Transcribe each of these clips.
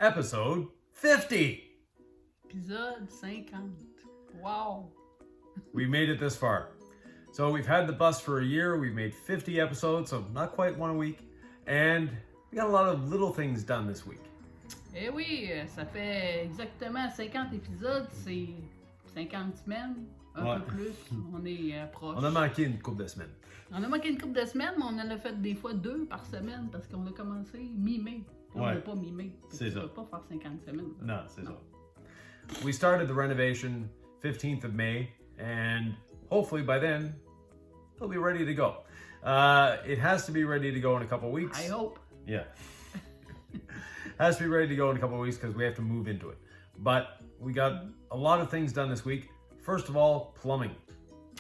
episode 50. Épisode 50. Wow. We made it this far. So we've had the bus for a year. We've made 50 episodes, so not quite one a week. And we got a lot of little things done this week. Eh oui, ça fait exactement 50 épisodes, c'est 50 semaines, un peu plus. On est proche. On a manqué une couple de semaines. On a manqué une couple de semaines, mais on en a fait des fois 2 par semaine parce qu'on a commencé mi-mai. On n'a pas mi-mai. C'est ça. On ne peut pas faire 50 semaines. Non, c'est ça. We started the renovation 15th of May, and hopefully by then, it'll be ready to go. It has to be ready to go in a couple weeks. I hope. Yeah. Has to be ready to go in a couple of weeks because we have to move into it. But we got a lot of things done this week. First of all, plumbing.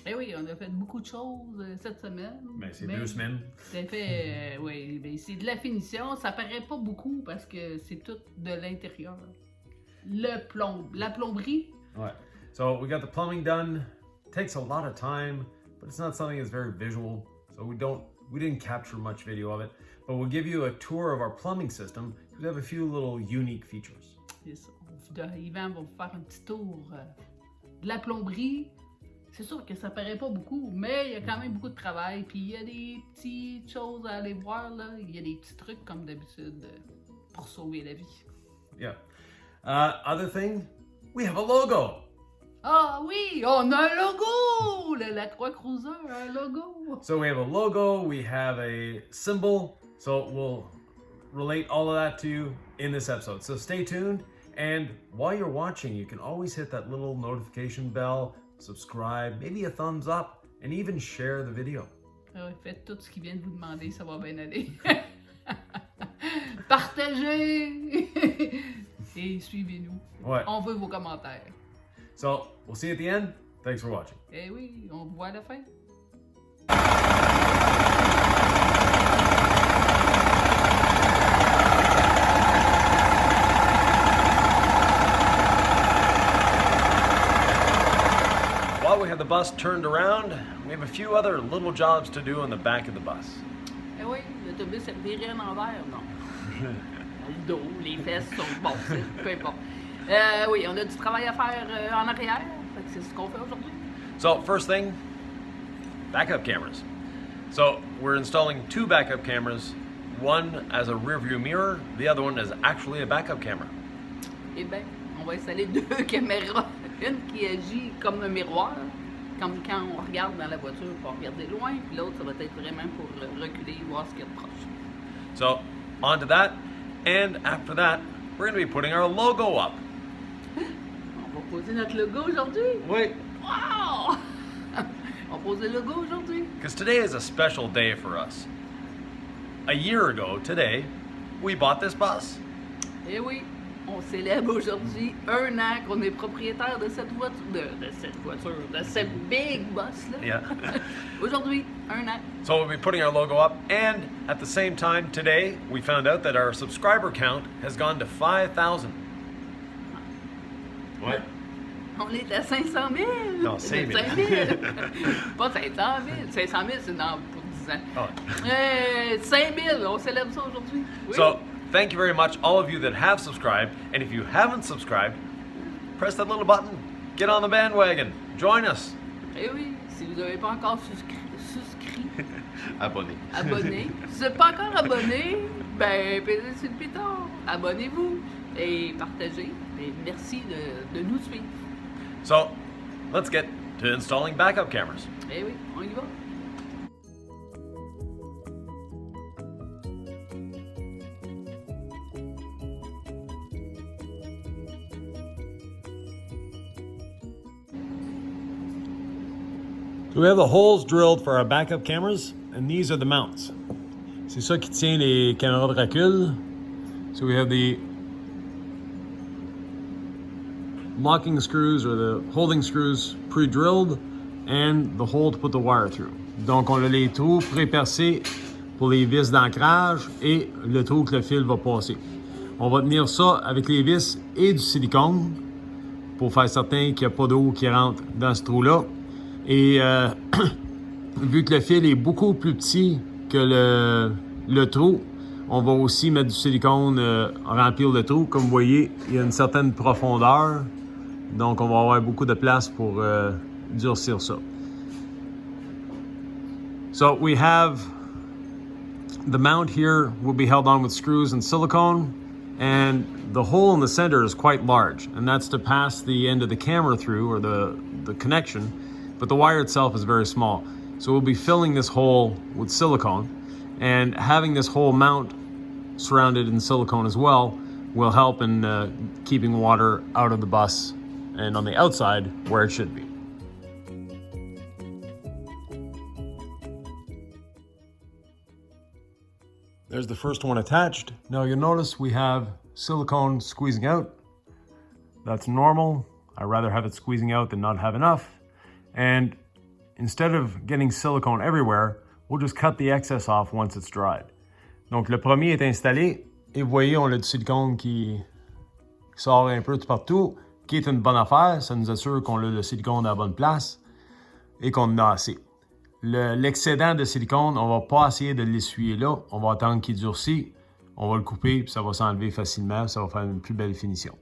Eh oui, on a fait beaucoup de choses cette semaine. Ben, c'est 2 semaines. C'est fait, oui, ben, c'est de la finition. Ça paraît pas beaucoup parce que c'est tout de l'intérieur. La plomberie. Ouais. So we got the plumbing done. It takes a lot of time, but it's not something that's very visual. So we didn't capture much video of it. But we'll give you a tour of our plumbing system because we have a few little unique features. C'est ça. Yvan va vous faire un petit tour de la plomberie. C'est sûr que ça paraît pas beaucoup, mais il y a quand même beaucoup de travail. Puis il y a des petites choses à aller voir, là. Il y a des petits trucs, comme d'habitude, pour sauver la vie. Yeah. Other thing, we have a logo. Ah oui, on a un logo! Le Lacroix Cruiser a un logo. So we have a logo, we have a symbol. So we'll relate all of that to you in this episode. So stay tuned. And while you're watching, you can always hit that little notification bell, subscribe, maybe a thumbs up, and even share the video. Faites tout ce qu'il vient de vous demander, ça va bien aller. Partagez! Et suivez-nous. Ouais. On veut vos commentaires. So we'll see you at the end. Thanks for watching. Eh oui, on vous voit à la fin. While we have the bus turned around, we have a few other little jobs to do on the back of the bus. Eh oui, l'autobus est viré en envers, non? Le dos, les fesses sont bon, peu importe. Oui, on a du travail à faire en arrière, c'est ce qu'on fait aujourd'hui. So first thing, backup cameras. So we're installing 2 backup cameras, one as a rear view mirror, the other one is actually a backup camera. Eh bien, on va installer 2 caméras. Une qui agit comme un miroir, comme quand on regarde dans la voiture pour regarder loin, puis l'autre, ça va être vraiment pour reculer et voir ce qu'il y a de proche. So on to that, and after that, we're going to be putting our logo up. On va poser notre logo aujourd'hui. Wait. Wow! On pose le logo aujourd'hui. Because today is a special day for us. A year ago today, we bought this bus. Eh oui, on célèbre aujourd'hui 1 an qu'on est propriétaire de cette voiture, de cette big bus là. Yeah. Aujourd'hui, 1 an. So we'll be putting our logo up, and at the same time today, we found out that our subscriber count has gone to 5,000. What? On est à 500 000. Non, 5 000. 5 000. Pas 500 000. 500 000, c'est dans pour 10 ans. Oh. 5 000, on célèbre ça aujourd'hui. Oui. So thank you very much, all of you that have subscribed, and if you haven't subscribed, press that little button, get on the bandwagon, join us. Eh oui, si vous n'avez pas encore souscrit. Abonné. Si vous n'êtes pas encore abonné, ben, pesez sur le piton. Abonnez-vous et partagez. Et merci de nous suivre. So let's get to installing backup cameras. Eh oui, on y va. So we have the holes drilled for our backup cameras, and these are the mounts. C'est ça qui tient les caméras de recul. So we have the locking screws or the holding screws pre-drilled and the hole to put the wire through. Donc on a les trous pré-percés pour les vis d'ancrage et le trou que le fil va passer. On va tenir ça avec les vis et du silicone pour faire certain qu'il n'y a pas d'eau qui rentre dans ce trou-là. Et vu que le fil est beaucoup plus petit que le trou, On va aussi mettre du silicone, remplir le trou. Comme vous voyez, il y a une certaine profondeur. Donc, on va avoir beaucoup de place pour durcir ça. So we have the mount here will be held on with screws and silicone, and the hole in the center is quite large, and that's to pass the end of the camera through, or the connection, but the wire itself is very small. So we'll be filling this hole with silicone, and having this whole mount surrounded in silicone as well will help in keeping water out of the bus and on the outside where it should be. There's the first one attached. Now you'll notice we have silicone squeezing out. That's normal. I'd rather have it squeezing out than not have enough. And instead of getting silicone everywhere, we'll just cut the excess off once it's dried. Donc le premier est installé et vous voyez, on a du silicone qui sort un peu de partout, qui est une bonne affaire. Ça nous assure qu'on a le silicone à la bonne place et qu'on en a assez. L'excédent de silicone, on va pas essayer de l'essuyer là. On va attendre qu'il durcisse. On va le couper, puis ça va s'enlever facilement. Ça va faire une plus belle finition.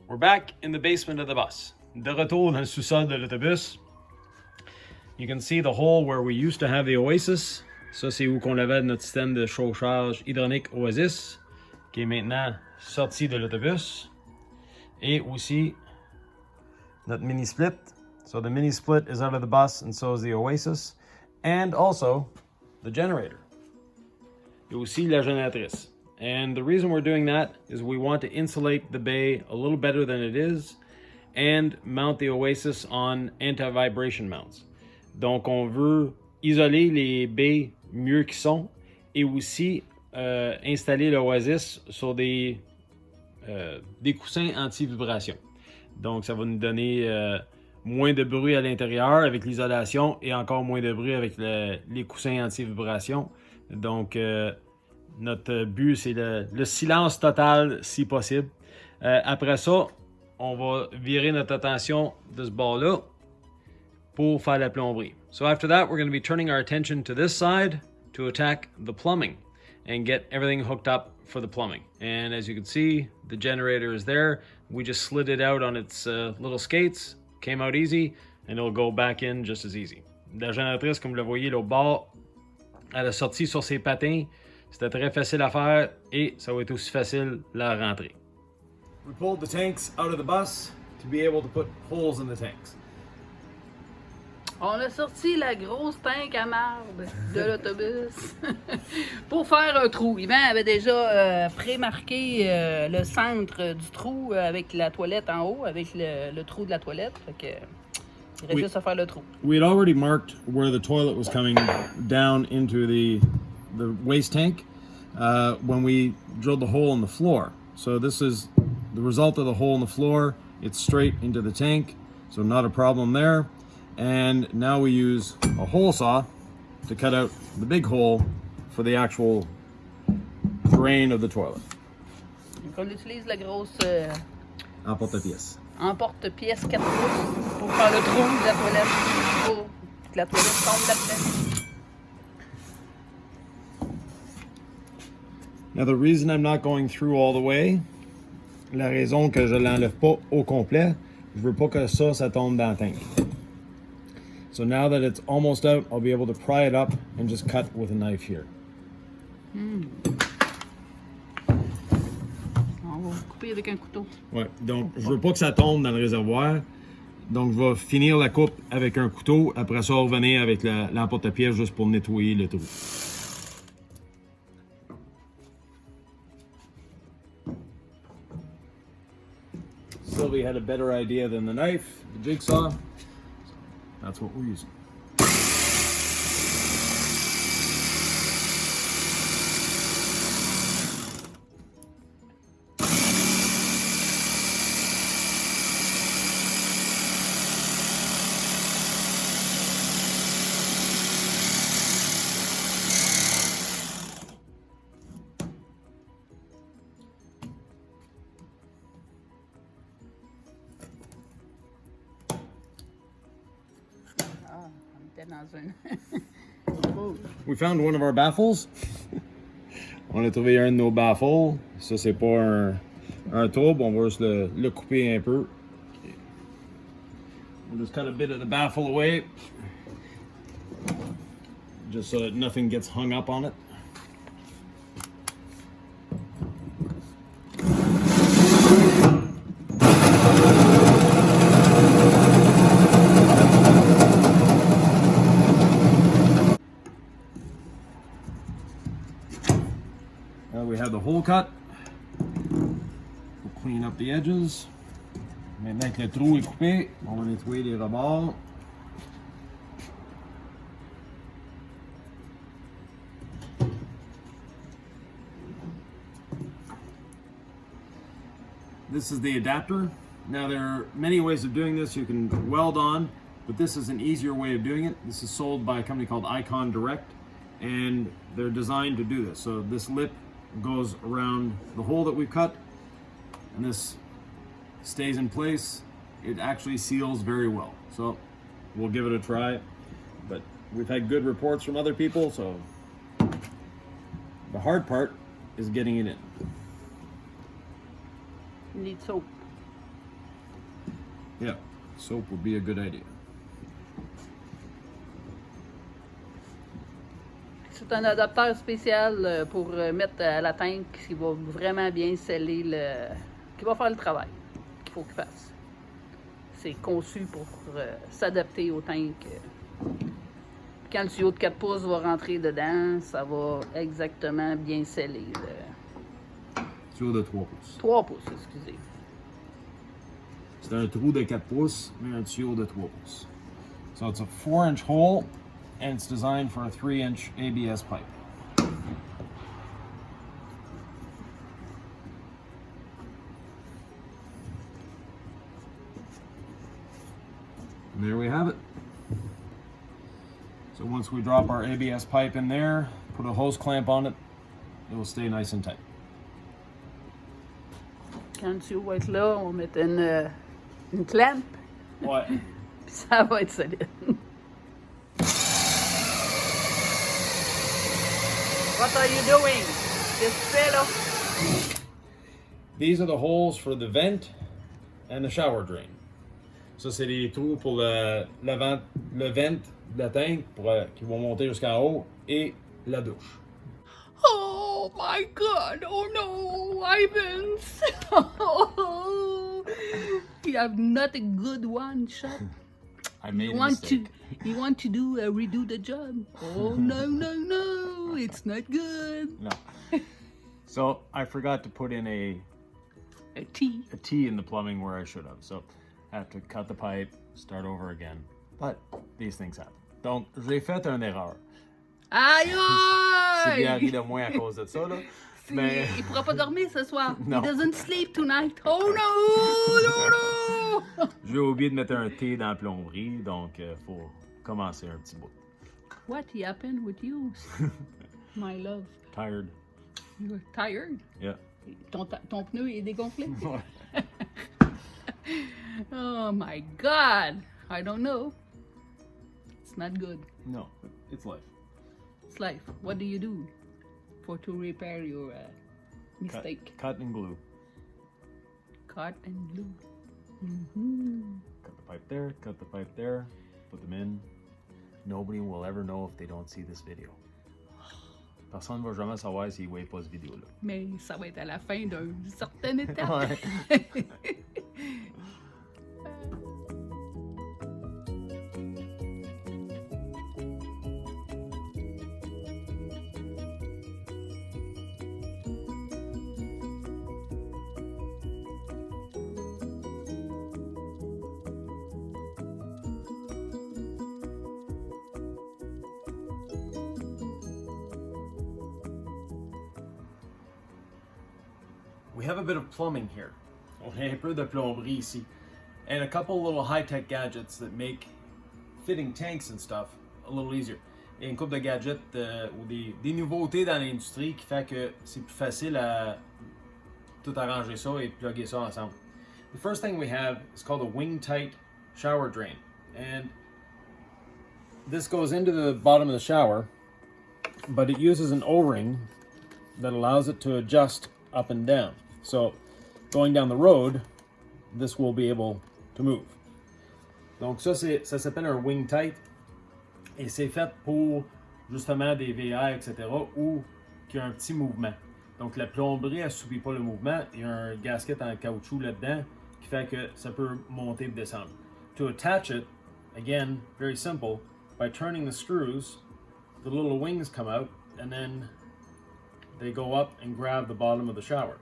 We're back in the basement of the bus. De retour dans le sous-sol de l'autobus. You can see the hole where we used to have the Oasis. Ça, c'est où qu'on avait notre système de chauffage hydraulique Oasis, qui est maintenant sorti de l'autobus. Et aussi notre mini split. So the mini split is out of the bus, and so is the Oasis. And also the generator. Et aussi la génératrice. And the reason we're doing that is we want to insulate the bay a little better than it is and mount the Oasis on anti-vibration mounts. Donc on veut isoler les baies mieux qu'ils sont et aussi installer l'Oasis sur des coussins anti-vibration. Donc ça va nous donner moins de bruit à l'intérieur avec l'isolation et encore moins de bruit avec les coussins anti-vibration. Donc notre but, c'est le silence total si possible. Après ça, on va virer notre attention de ce bord-là pour faire la plomberie. So after that, we're going to be turning our attention to this side to attack the plumbing and get everything hooked up for the plumbing. And as you can see, the generator is there. We just slid it out on its little skates, came out easy, and it'll go back in just as easy. La génératrice, comme vous le voyez, là au bord, elle a sorti sur ses patins. C'était très facile à faire et ça va être aussi facile la rentrer. We pulled the tanks out of the bus to be able to put holes in the tanks. On a sorti la grosse tank à marde de l'autobus pour faire un trou. Yvan avait déjà pré-marqué le centre du trou avec la toilette en haut, avec le trou de la toilette. Fait que, il reste juste à faire le trou. We had already marked where the toilet was coming down into the waste tank when we drilled the hole in the floor. So this is the result of the hole in the floor. It's straight into the tank, so not a problem there. And now we use a hole saw to cut out the big hole for the actual drain of the toilet. Donc on utilise la grosse Emporte-pièce. emporte-pièce 4 pouces pour faire le trou de la toilette, pour que la toilette tombe là-dedans. Now the reason I'm not going through all the way, la raison que je l'enlève pas au complet, je veux pas que ça tombe dans le tank. So now that it's almost out, I'll be able to pry it up and just cut with a knife here. On va couper avec un couteau. Ouais, donc je veux pas que ça tombe dans le réservoir. Donc je vais finir la coupe avec un couteau. Après ça, revenir avec l'emporte-pièce juste pour nettoyer le trou. Sylvie had a better idea than the knife, the jigsaw. So that's what we're using. We found one of our baffles. On a trouvé un de nos baffles. Ça, c'est pas un tourbe. On va juste le couper un peu. We'll just cut a bit of the baffle away. Just so that nothing gets hung up on it. We have the hole cut. We'll clean up the edges. Maintenant que le trou est coupé, on va nettoyer les rebords. This is the adapter. Now there are many ways of doing this. You can weld on, but this is an easier way of doing it. This is sold by a company called Icon Direct, and they're designed to do this. So this lip goes around the hole that we've cut, and this stays in place. It actually seals very well. So we'll give it a try, but we've had good reports from other people, so the hard part is getting it in. You need soap. Yeah, soap would be a good idea. C'est un adaptateur spécial pour mettre à la tank qui va vraiment bien sceller qui va faire le travail qu'il faut qu'il fasse. C'est conçu pour s'adapter au tank. Quand le tuyau de 4 pouces va rentrer dedans, ça va exactement bien sceller tuyau de 3 pouces. 3 pouces, excusez. C'est un trou de 4 pouces, mais un tuyau de 3 pouces. So it's a 4-inch hole, and it's designed for a 3-inch ABS pipe. And there we have it. So once we drop our ABS pipe in there, put a hose clamp on it, it will stay nice and tight. Quand le tuyau va être là, on met une clamp, Ouais. puis ça va être solide. What are you doing? Qu'est-ce que tu fais là? These are the holes for the vent and the shower drain. Ça, c'est les trous pour le vent de la tank qui vont monter jusqu'en haut et la douche. Oh my God! Oh no, Ivan! You have not a good one shot. I made You want to redo the job? Oh no! It's not good. No. So I forgot to put in a T in the plumbing where I should have. So I have to cut the pipe, start over again. But these things happen. Donc, j'ai fait une erreur. Aïe C'est bien ri aïe! de moi à cause de ça, là. Mais Il pourra pas dormir ce soir. Non. He doesn't sleep tonight. Oh no! j'ai oublié de mettre un T dans la plomberie, donc faut commencer un petit bout. What happened with you, my love? Tired. You're tired? Yeah. Ton pneu est dégonflé? Ouais. Oh my God! I don't know. It's not good. No, it's life. It's life. What do you do to repair your mistake? Cut and glue. Cut and glue. Mm-hmm. Cut the pipe there, cut the pipe there, put them in. Nobody will ever know if they don't see this video. Personne ne va jamais savoir s'ils ne voient pas cette vidéo-là. Mais ça va être à la fin d'une certaine étape. Ouais. We have a bit of plumbing here. On a un peu de plomberie ici. And a couple little high-tech gadgets that make fitting tanks and stuff a little easier. Et une couple de gadgets ou des nouveautés dans l'industrie qui fait que c'est plus facile à tout arranger ça et plugger ça ensemble. The first thing we have is called a wing-tight shower drain. And this goes into the bottom of the shower, but it uses an O-ring that allows it to adjust up and down. So, going down the road, this will be able to move. Donc ça s'appelle un wing tight et c'est fait pour justement des VR, etc. où il y a un petit mouvement. Donc la plomberie, elle ne subit pas le mouvement. Il y a un gasket en caoutchouc là-dedans qui fait que ça peut monter et descendre. To attach it, again, very simple, by turning the screws, the little wings come out and then they go up and grab the bottom of the shower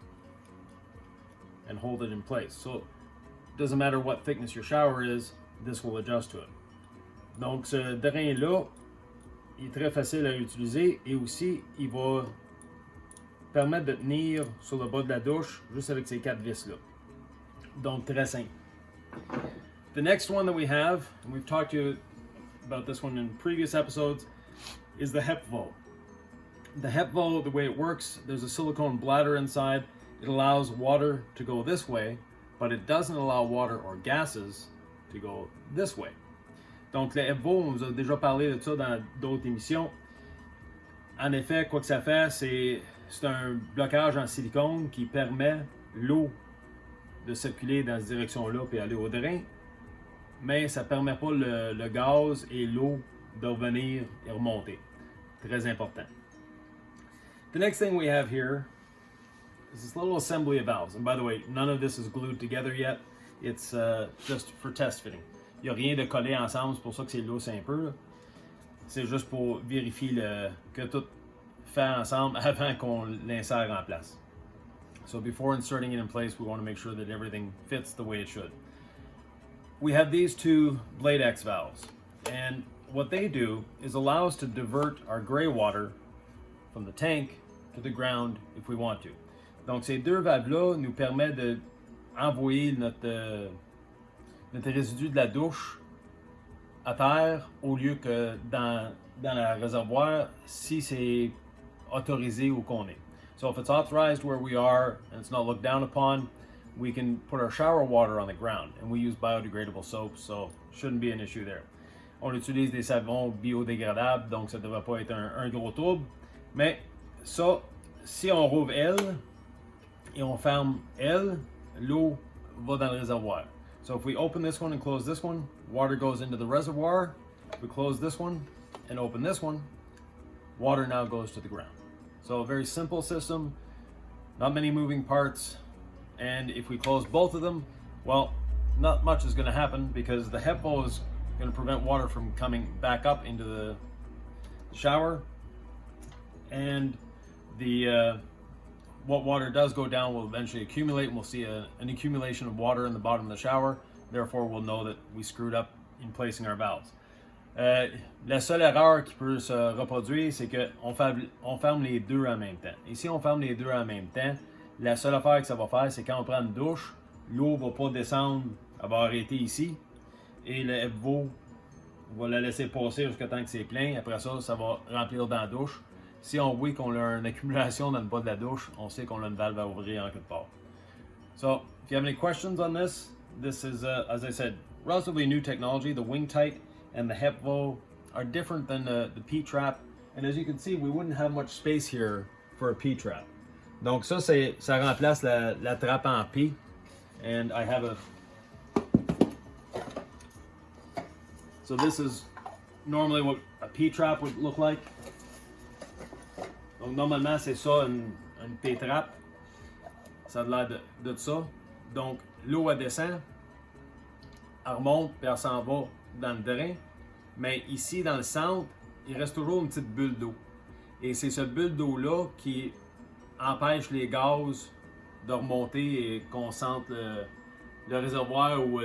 and hold it in place. So it doesn't matter what thickness your shower is, this will adjust to it. Donc ce drain-là, il est très facile à utiliser et aussi il va permettre de tenir sur le bas de la douche juste avec ces 4 vis-là. Donc très simple. The next one that we have, and we've talked to you about this one in previous episodes, is the Hepvo. The Hepvo, the way it works, there's a silicone bladder inside. It allows water to go this way, but it doesn't allow water or gases to go this way. Donc, le Hepvo, on vous a déjà parlé de ça dans d'autres émissions. En effet, quoi que ça fait, c'est un blocage en silicone qui permet l'eau de circuler dans cette direction-là et aller au drain, mais ça ne permet pas le gaz et l'eau de revenir et remonter. Très important. The next thing we have here is this little assembly of valves. And by the way, none of this is glued together yet. It's just for test fitting. Il n'y a rien de collé ensemble, c'est pour ça que c'est lousse un peu. C'est juste pour vérifier que tout fait ensemble avant qu'on l'insère en place. So before inserting it in place, we want to make sure that everything fits the way it should. We have these two blade X valves, and what they do is allow us to divert our gray water from the tank to the ground if we want to. Donc ces deux valves-là nous permettent de envoyer notre résidu de la douche à terre au lieu que dans le réservoir si c'est autorisé où qu'on est. So if it's authorized where we are and it's not looked down upon, we can put our shower water on the ground, and we use biodegradable soaps, so shouldn't be an issue there. On utilise des savons biodégradables, donc ça ne devrait pas être un gros trouble. Mais ça, si on rouvre elle et on ferme elle, l'eau va dans le réservoir. So if we open this one and close this one, water goes into the reservoir. If we close this one and open this one, water now goes to the ground. So a very simple system, not many moving parts. And if we close both of them, well, not much is going to happen because the Hepvo is going to prevent water from coming back up into the shower. And the what water does go down will eventually accumulate, and we'll see an accumulation of water in the bottom of the shower. Therefore, we'll know that we screwed up in placing our valves. La seule erreur qui peut se reproduire, c'est qu'on ferme les deux en même temps. Et si on ferme les deux en même temps, la seule affaire que ça va faire, c'est quand on prend une douche, l'eau ne va pas descendre, elle va arrêter ici. Et le Hepvo va la laisser passer jusqu'à temps que c'est plein. Après ça, ça va remplir dans la douche. Si on voit qu'on a une accumulation dans le bas de la douche, on sait qu'on a une valve à ouvrir en quelque part. So, if you have any questions on this is, as I said, relatively new technology. The wing tight and the Hepvo are different than the P-trap. And as you can see, we wouldn't have much space here for a P-trap. Donc ça remplace la trappe en P. And I have so this is normally what a P-trap would look like. Donc normalement c'est ça une P-trap. Ça a l'air de ça. Donc l'eau elle descend, elle remonte puis elle s'en va dans le drain. Mais ici dans le centre, il reste toujours une petite bulle d'eau. Et c'est cette bulle d'eau-là qui empêche les gaz de remonter et concentre le réservoir ou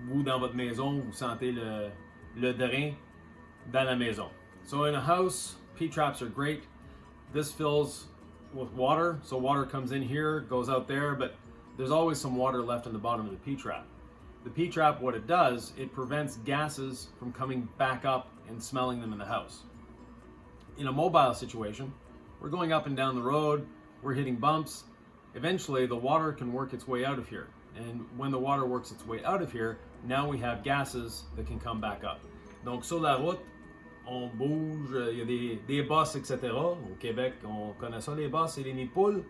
vous dans votre maison, vous sentez le drain dans la maison. So in a house, P-traps are great. This fills with water, so water comes in here, goes out there, but there's always some water left in the bottom of the P-trap. The P-trap, what it does, it prevents gases from coming back up and smelling them in the house. In a mobile situation, we're going up and down the road, we're hitting bumps. Eventually, the water can work its way out of here. And when the water works its way out of here, now we have gases that can come back up. Donc, sur la route, on bouge, il y a des bosses, etc. Au Québec, on connaît ça, les bosses et les nids de poules.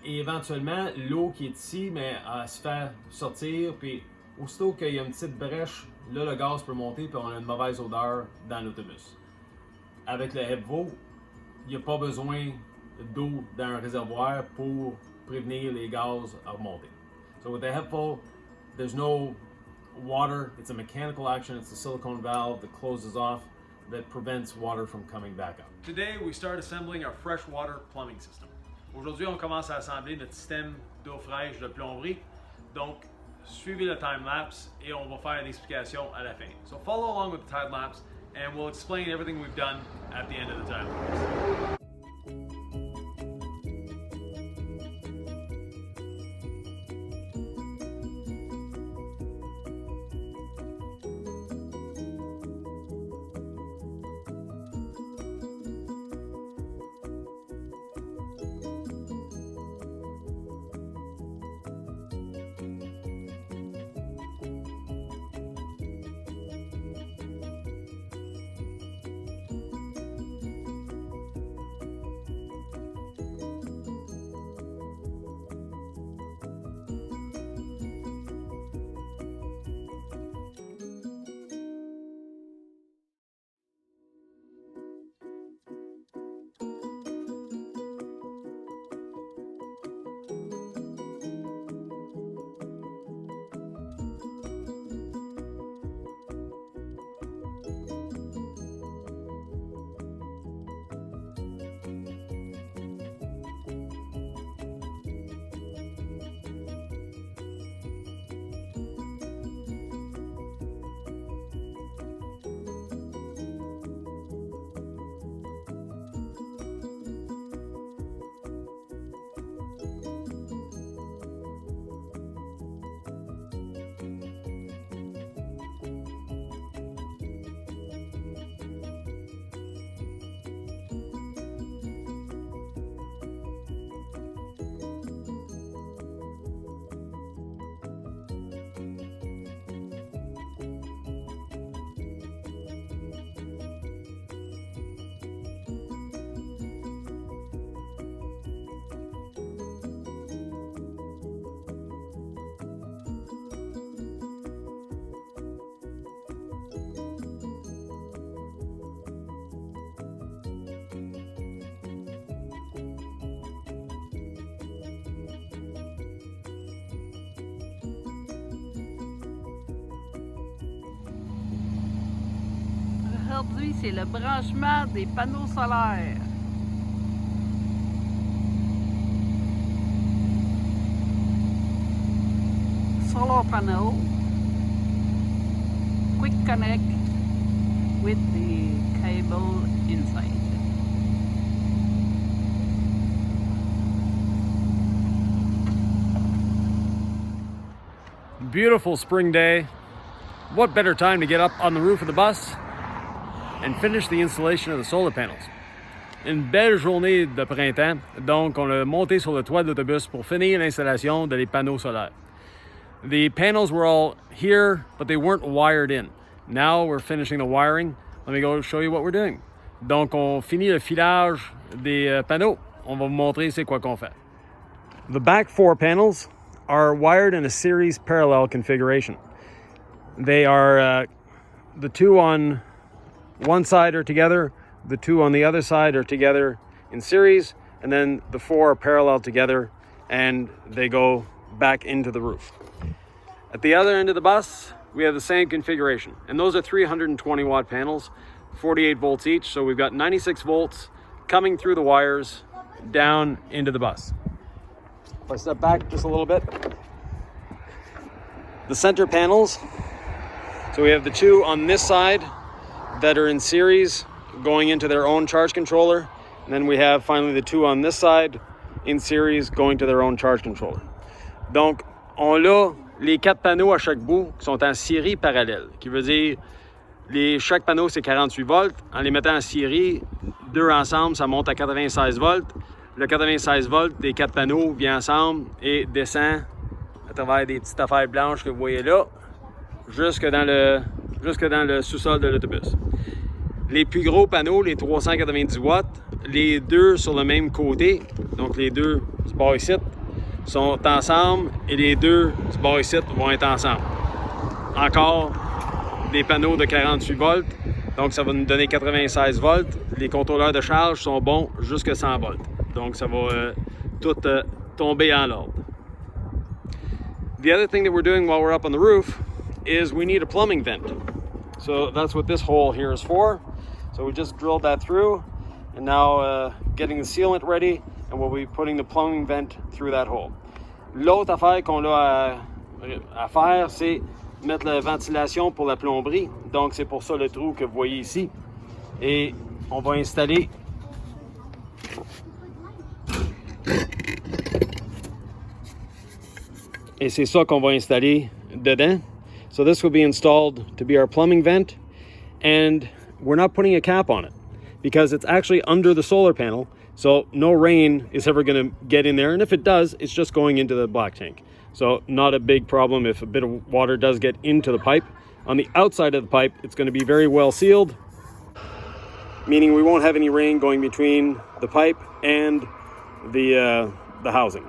Et éventuellement, l'eau qui est ici, mais elle se fait sortir. Puis, aussitôt qu'il y a une petite brèche, là, le gaz peut monter, puis on a une mauvaise odeur dans l'autobus. Avec le Hepvo, il n'y a pas besoin d'eau dans un réservoir pour prévenir les gaz à remonter. So with the Hepvo, there's no water. It's a mechanical action. It's a silicone valve that closes off that prevents water from coming back up. Today we start assembling our freshwater plumbing system. Aujourd'hui, on commence à assembler notre système d'eau fraîche de plomberie. Donc, suivez le time-lapse et on va faire une explication à la fin. So follow along with the time-lapse and we'll explain everything we've done at the end of the time-lapse. aujourd'hui, c'est le branchement des panneaux solaires. Solar panel, quick connect with the cable inside. Beautiful spring day. What better time to get up on the roof of the bus and finish the installation of the solar panels. Une belle journée de printemps, donc on l'a monté sur le toit de l'autobus pour finir l'installation des panneaux solaires. The panels were all here, but they weren't wired in. Now we're finishing the wiring. Let me go show you what we're doing. Donc on finit le filage des panneaux. On va vous montrer c'est quoi qu'on fait. The back 4 panels are wired in a series parallel configuration. They are, the 2 on one side are together, the 2 on the other side are together in series, and then the 4 are parallel together and they go back into the roof. At the other end of the bus, we have the same configuration, and those are 320 watt panels, 48 volts each, so we've got 96 volts coming through the wires down into the bus. If I step back just a little bit, the center panels, so we have the 2 on this side that are in series going into their own charge controller, and then we have finally the 2 on this side in series going to their own charge controller. Donc, on a les 4 panneaux à chaque bout qui sont en série parallèle, qui veut dire chaque panneau c'est 48 volts. En les mettant en série, 2 ensemble, ça monte à 96 volts. Le 96 volts des 4 panneaux vient ensemble et descend à travers des petites affaires blanches que vous voyez là, jusque dans le sous-sol de l'autobus. Les plus gros panneaux, les 390 watts, les 2 sur le même côté, donc les 2 du bord ici, sont ensemble et les 2 du bord ici vont être ensemble. Encore des panneaux de 48 volts, donc ça va nous donner 96 volts. Les contrôleurs de charge sont bons jusqu'à 100 volts, donc ça va tout tomber en l'ordre. The other thing that we're doing while we're up on the roof is we need a plumbing vent. So that's what this hole here is for. So we just drilled that through, and now getting the sealant ready, and we'll be putting the plumbing vent through that hole. L'autre affaire qu'on a à faire, c'est mettre la ventilation pour la plomberie. Donc c'est pour ça le trou que vous voyez ici. Et on va installer et c'est ça qu'on va installer dedans. So this will be installed to be our plumbing vent, and we're not putting a cap on it because it's actually under the solar panel, so no rain is ever going to get in there, and if it does, it's just going into the black tank. So not a big problem if a bit of water does get into the pipe. On the outside of the pipe, it's going to be very well sealed, meaning we won't have any rain going between the pipe and the housing.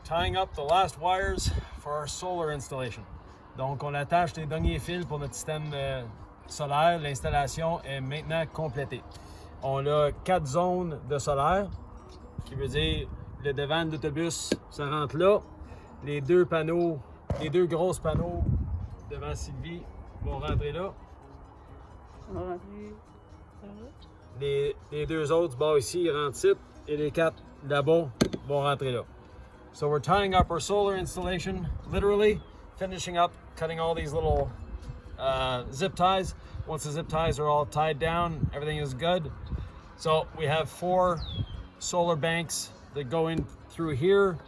Tying up the last wires for our solar installation. Donc, on attache les derniers fils pour notre système solaire. L'installation est maintenant complétée. On a 4 zones de solaire, qui veut dire le devant de l'autobus, ça rentre là. Les 2 panneaux, les 2 grosses panneaux devant Sylvie vont rentrer là. Les 2 autres du bord ici, ils rentrent ici, et les 4 là-bas vont rentrer là. So we're tying up our solar installation, literally finishing up, cutting all these little zip ties. Once the zip ties are all tied down, everything is good. So we have 4 solar banks that go in through here,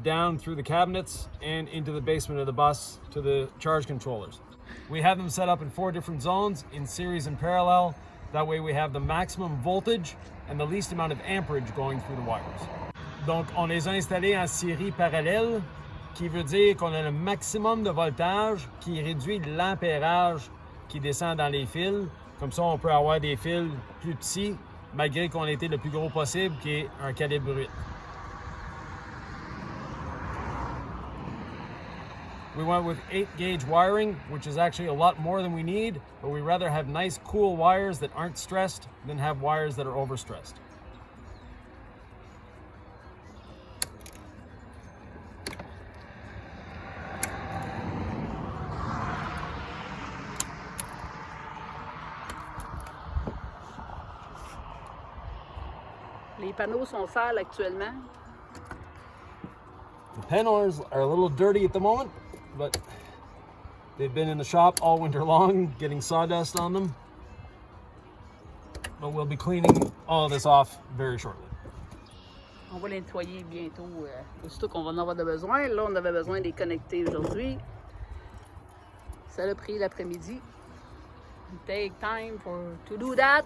down through the cabinets, and into the basement of the bus to the charge controllers. We have them set up in 4 different zones, in series and parallel. That way we have the maximum voltage and the least amount of amperage going through the wires. Donc, on les a installés en série parallèle, qui veut dire qu'on a le maximum de voltage qui réduit l'ampérage qui descend dans les fils. Comme ça, on peut avoir des fils plus petits, malgré qu'on ait été le plus gros possible, qui est un calibre 8. We went with 8-gauge wiring, which is actually a lot more than we need, but we rather have nice, cool wires that aren't stressed than have wires that are overstressed. Les panneaux sont sales actuellement. The panels are a little dirty at the moment, but they've been in the shop all winter long, getting sawdust on them. But we'll be cleaning all of this off very shortly. On va les nettoyer bientôt, aussitôt qu'on va en avoir de besoin. Là, on avait besoin de les connecter aujourd'hui. Ça a pris l'après-midi. Take time to do that.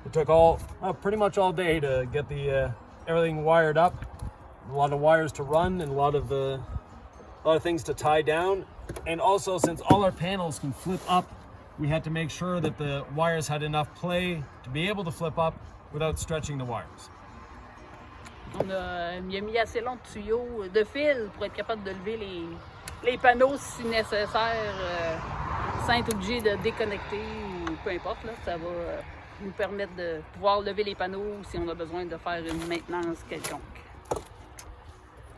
It took pretty much all day to get the everything wired up. A lot of wires to run and a lot of things to tie down. And also, since all our panels can flip up, we had to make sure that the wires had enough play to be able to flip up without stretching the wires. Il a mis assez long de tuyaux, de fil pour être capable de lever les panneaux si nécessaire, sans être obligé de déconnecter ou peu importe. Là, ça va nous permettre de pouvoir lever les panneaux si on a besoin de faire une maintenance quelconque.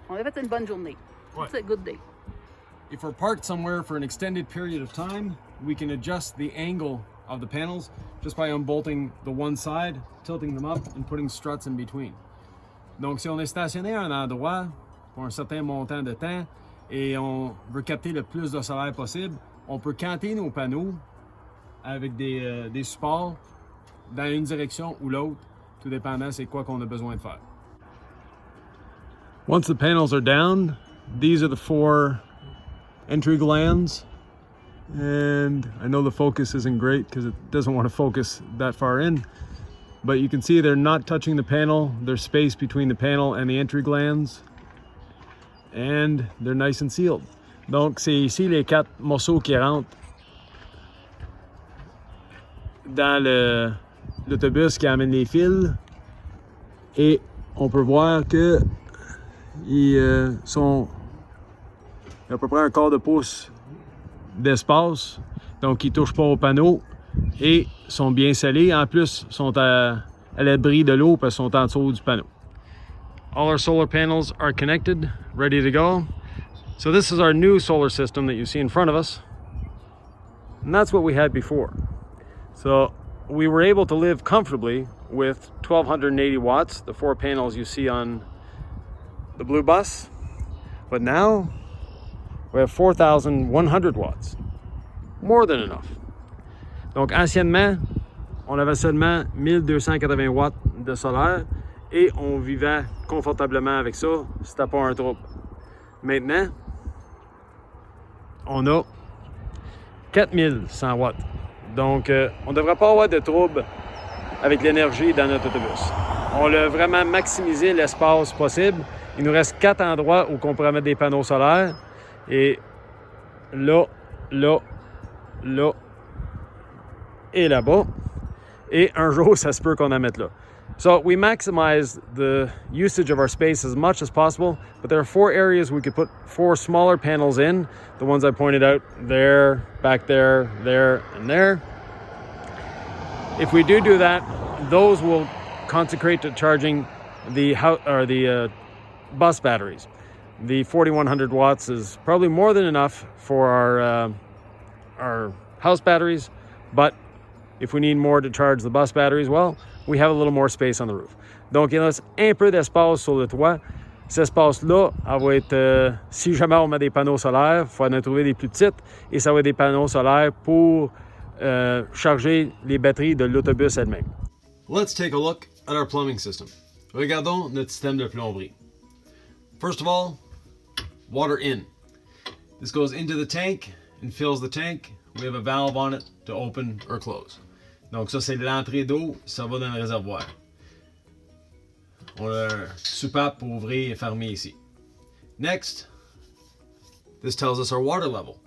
On a fait une bonne journée. Ouais. It's a good day. If we're parked somewhere for an extended period of time, we can adjust the angle of the panels just by unbolting the one side, tilting them up, and putting struts in between. Donc, si on est stationné à un endroit pour un certain montant de temps et on veut capter le plus de soleil possible, on peut canter nos panneaux avec des supports dans une direction ou l'autre, tout dépendant c'est quoi qu'on a besoin de faire. Once the panels are down, these are the 4 entry glands. And I know the focus isn't great because it doesn't want to focus that far in. But you can see they're not touching the panel. There's space between the panel and the entry glands. And they're nice and sealed. Donc, c'est ici les 4 morceaux qui rentrent dans l'autobus qui amène les fils. Et on peut voir que ils sont à peu près un quart de pouce d'espace. Donc, ils ne touchent pas au panneau et sont bien scellés. En plus, sont à l'abri de l'eau parce qu'ils sont en dessous du panneau. All our solar panels are connected, ready to go. So this is our new solar system that you see in front of us. And that's what we had before. So we were able to live comfortably with 1280 watts, the 4 panels you see on the blue bus. But now we have 4100 watts. More than enough. Donc anciennement, on avait seulement 1280 watts de solaire et on vivait confortablement avec ça, c'était pas un trouble. Maintenant, on a 4100 watts. Donc, on ne devrait pas avoir de trouble avec l'énergie dans notre autobus. On a vraiment maximisé l'espace possible. Il nous reste 4 endroits où on pourrait mettre des panneaux solaires. Et là, là, là et là-bas. Et un jour, ça se peut qu'on en mette là. So we maximize the usage of our space as much as possible, but there are 4 areas we could put 4 smaller panels in. The ones I pointed out there, back there, and there. If we do that, those will consecrate to charging the bus batteries. The 4100 watts is probably more than enough for our house batteries, but if we need more to charge the bus batteries, well, we have a little more space on the roof. Donc, il reste un peu d'espace sur le toit. Cet espace-là, elle va être, si jamais on met des panneaux solaires, il faut en trouver des plus petites, et ça va être des panneaux solaires pour charger les batteries de l'autobus elle-même. Let's take a look at our plumbing system. Regardons notre système de plomberie. First of all, water in. This goes into the tank and fills the tank. We have a valve on it to open or close. Donc ça, c'est l'entrée d'eau, ça va dans le réservoir. On a un soupape pour ouvrir et fermer ici. Next, this tells us our water level.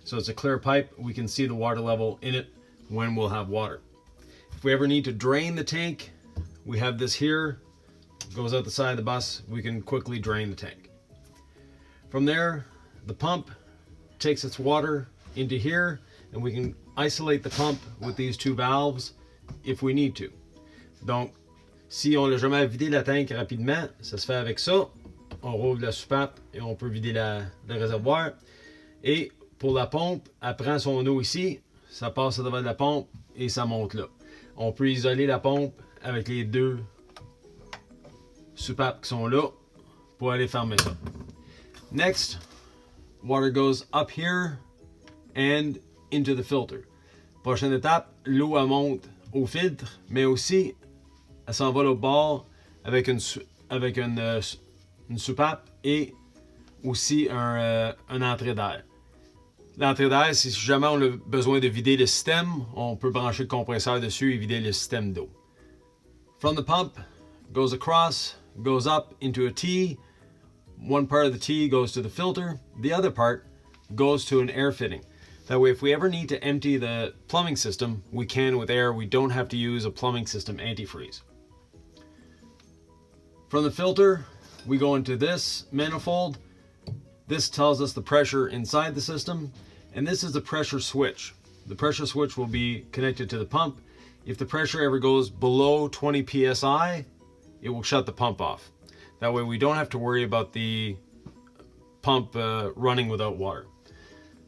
So it's a clear pipe, we can see the water level in it when we'll have water. If we ever need to drain the tank, we have this here, goes out the side of the bus, we can quickly drain the tank. From there, the pump takes its water into here, and we can isolate the pump with these 2 valves if we need to. Donc, si on n'a jamais vidé la tank rapidement, ça se fait avec ça. On rouvre la soupape et on peut vider le réservoir. Et pour la pompe, elle prend son eau ici, ça passe devant la pompe et ça monte là. On peut isoler la pompe avec les 2 soupapes qui sont là pour aller fermer ça. Next, water goes up here and into the filter. Prochaine étape, l'eau elle monte au filtre, mais aussi elle s'en va au bord avec une soupape et aussi un entrée d'air. L'entrée d'air, c'est si jamais on a besoin de vider le système, on peut brancher le compresseur dessus et vider le système d'eau. From the pump, goes across, goes up into a T. One part of the T goes to the filter. The other part goes to an air fitting. That way, if we ever need to empty the plumbing system, we can with air. We don't have to use a plumbing system antifreeze. From the filter, we go into this manifold. This tells us the pressure inside the system, and this is the pressure switch. The pressure switch will be connected to the pump. If the pressure ever goes below 20 psi, it will shut the pump off. That way we don't have to worry about the pump running without water.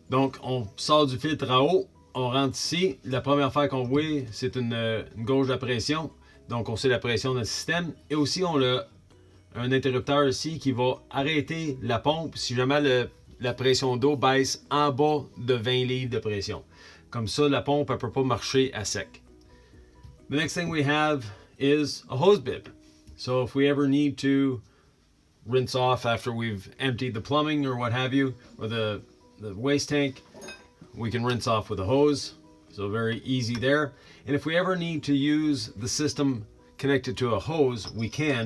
Donc, on sort du filtre à eau, on rentre ici. La première affaire qu'on voit, c'est une gauge à pression. Donc, on sait la pression de notre système. Et aussi, on a un interrupteur ici qui va arrêter la pompe si jamais la pression d'eau baisse en bas de 20 livres de pression. Comme ça, la pompe ne peut pas marcher à sec. The next thing we have is a hose bib. So if we ever need to rinse off after we've emptied the plumbing or what have you, or the waste tank, we can rinse off with a hose. So very easy there. And if we ever need to use the system connected to a hose, we can,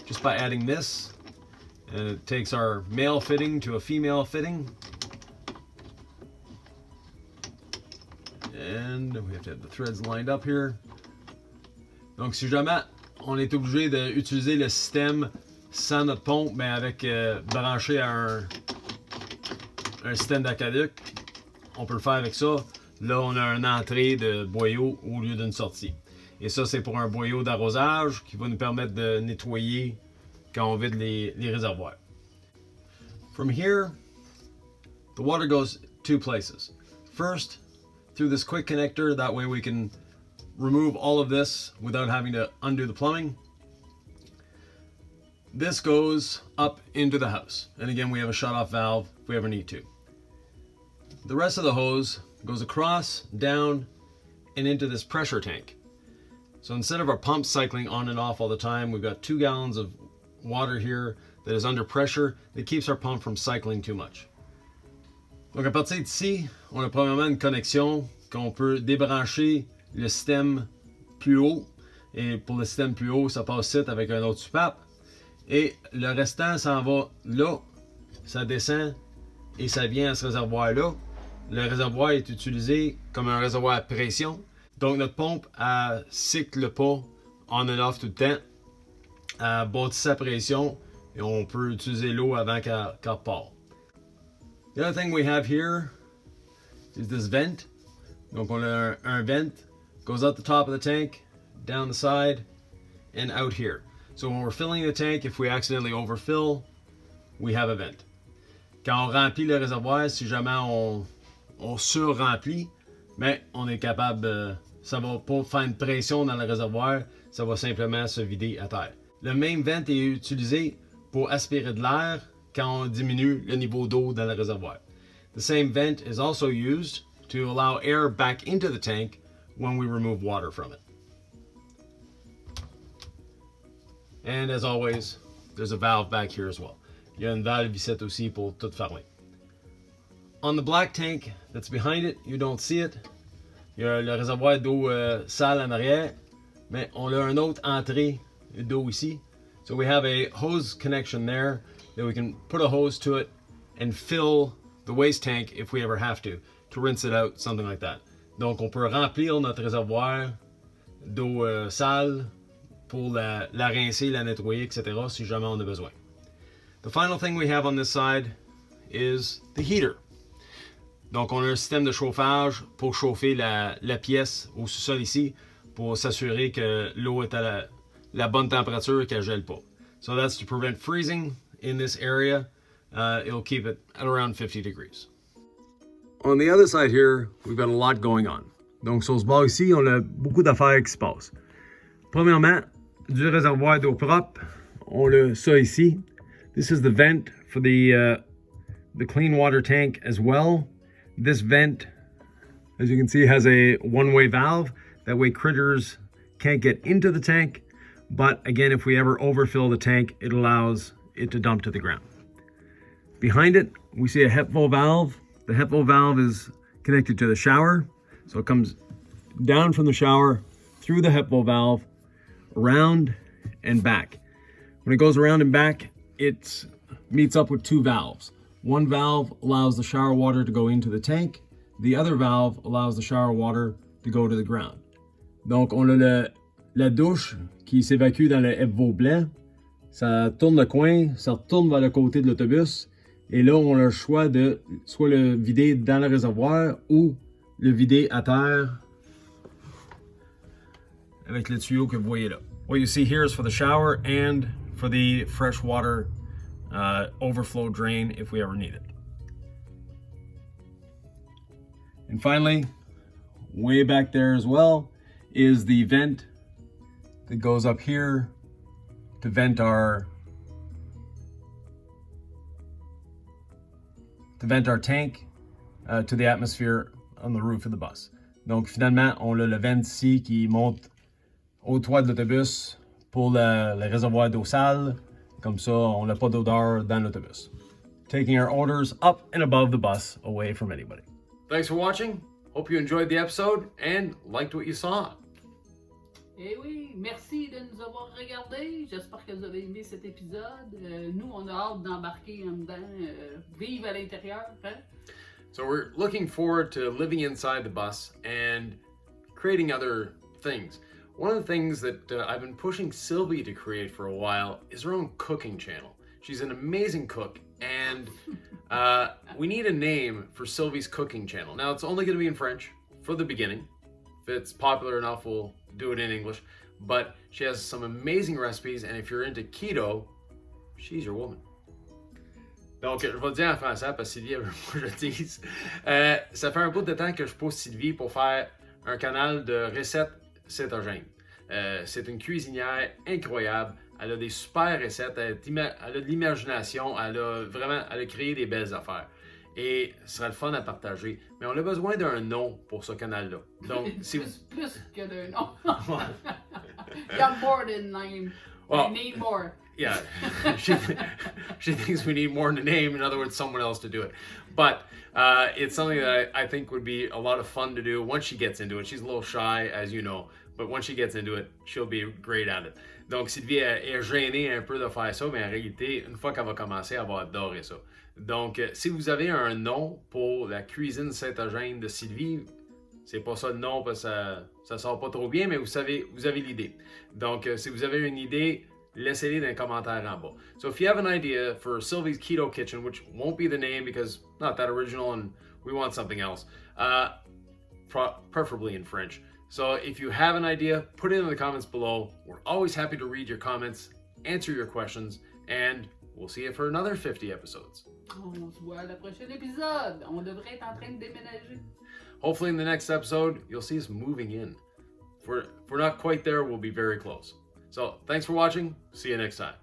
just by adding this. And it takes our male fitting to a female fitting. And we have to have the threads lined up here. Donc si jamais on est obligé d'utiliser le système sans notre pompe, mais avec branché à un système d'aqueduc, on peut le faire avec ça. Là, on a une entrée de boyau au lieu d'une sortie. Et ça, c'est pour un boyau d'arrosage qui va nous permettre de nettoyer quand on vide les réservoirs. From here, the water goes two places. First, through this quick connector, that way we can remove all of this without having to undo the plumbing. This goes up into the house. And again, we have a shut-off valve if we ever need to. The rest of the hose goes across, down, and into this pressure tank. So instead of our pump cycling on and off all the time, we've got 2 gallons of water here that is under pressure that keeps our pump from cycling too much. Donc à partir d'ici, on a premièrement une connexion qu'on peut débrancher le système plus haut. Et pour le système plus haut, ça passe ici avec un autre soupape. Et le restant s'en va là, ça descend et ça vient à ce réservoir-là. Le réservoir est utilisé comme un réservoir à pression. Donc notre pompe, elle cycle pas on and off tout le temps. Elle bâtit sa pression et on peut utiliser l'eau avant qu'elle part. The other thing we have here is this vent. Donc on a un vent, goes up the top of the tank, down the side, and out here. So when we're filling the tank, if we accidentally overfill, we have a vent. Quand on remplit le réservoir, si jamais on sur-remplit, mais on est capable, ça va pas faire une pression dans le réservoir, ça va simplement se vider à terre. Le même vent est utilisé pour aspirer de l'air quand on diminue le niveau d'eau dans le réservoir. The same vent is also used to allow air back into the tank when we remove water from it. And as always, there's a valve back here as well. Il y a une valve ici aussi pour tout fermer. On the black tank that's behind it, you don't see it. Il y a le réservoir d'eau sale en arrière, mais on a une autre entrée d'eau ici. So we have a hose connection there that we can put a hose to it and fill the waste tank if we ever have to rinse it out, something like that. Donc on peut remplir notre réservoir d'eau sale pour la rincer, la nettoyer, etc. si jamais on a besoin. The final thing we have on this side is the heater. Donc on a un système de chauffage pour chauffer la pièce au sous-sol ici pour s'assurer que l'eau est à la bonne température et qu'elle gèle pas. So that's to prevent freezing in this area. It'll keep it at around 50 degrees. On the other side here, we've got a lot going on. Donc sur ce bord ici, on a beaucoup d'affaires qui se passent. Premièrement, du réservoir d'eau propre, on a ça ici. This is the vent for the clean water tank as well. This vent, as you can see, has a one-way valve. That way critters can't get into the tank. But again, if we ever overfill the tank, it allows it to dump to the ground. Behind it, we see a Hepvo valve. The Hepvo valve is connected to the shower. So it comes down from the shower, through the Hepvo valve, around and back. When it goes around and back, it meets up with two valves. One valve allows the shower water to go into the tank. The other valve allows the shower water to go to the ground. Donc, on a la douche qui s'évacue dans le Hepvo blanc. Ça tourne le coin, ça retourne vers le côté de l'autobus. Et là, on a le choix de soit le vider dans le réservoir ou le vider à terre avec le tuyau que vous voyez là. What you see here is for the shower and for the fresh water overflow drain if we ever need it. And finally, way back there as well is the vent that goes up here to vent our tank to the atmosphere on the roof of the bus. Donc finalement, on a le vent ici qui monte au toit de l'autobus pour le réservoir d'eau sale. Comme ça, on n'a pas d'odeur dans l'autobus. Taking our odors up and above the bus, away from anybody. Thanks for watching. Hope you enjoyed the episode and liked what you saw. Eh oui, merci de nous avoir regardés. J'espère que vous avez aimé cet épisode. Nous, on a hâte d'embarquer en dedans, vivre à l'intérieur. Hein? So we're looking forward to living inside the bus and creating other things. One of the things that I've been pushing Sylvie to create for a while is her own cooking channel. She's an amazing cook, and we need a name for Sylvie's cooking channel. Now, it's only going to be in French for the beginning. If it's popular enough, we'll do it in English. But she has some amazing recipes, and if you're into keto, she's your woman. Donc, je vais le dire en français parce que Sylvie, moi je le dise. Ça fait un bout de temps que je pousse Sylvie pour faire un canal de recettes cétogènes. C'est une cuisinière incroyable. Elle a des super recettes. Elle a de l'imagination. Elle a créé des belles affaires. Et ce serait le fun à partager. Mais on a besoin d'un nom pour ce canal-là. Donc, si plus que d'un nom. You have more than name. Well, I need more. Yeah, she thinks we need more than a name. In other words, someone else to do it. But it's something that I think would be a lot of fun to do once she gets into it. She's a little shy, as you know, but once she gets into it, she'll be great at it. Donc, Sylvie est gênée un peu de faire ça, mais en réalité, une fois qu'elle va commencer, elle va adorer ça. Donc, si vous avez un nom pour la cuisine cétogène de Sylvie, c'est pas ça le nom parce que ça sort pas trop bien, mais vous avez l'idée. Donc, si vous avez une idée, laissez-les dans les commentaires en bas. So if you have an idea for Sylvie's Keto Kitchen, which won't be the name because not that original and we want something else, preferably in French. So if you have an idea, put it in the comments below. We're always happy to read your comments, answer your questions, and we'll see you for another 50 episodes. On se voit à le prochain épisode. On devrait être en train de déménager. Hopefully in the next episode, you'll see us moving in. If we're not quite there, we'll be very close. So thanks for watching. See you next time.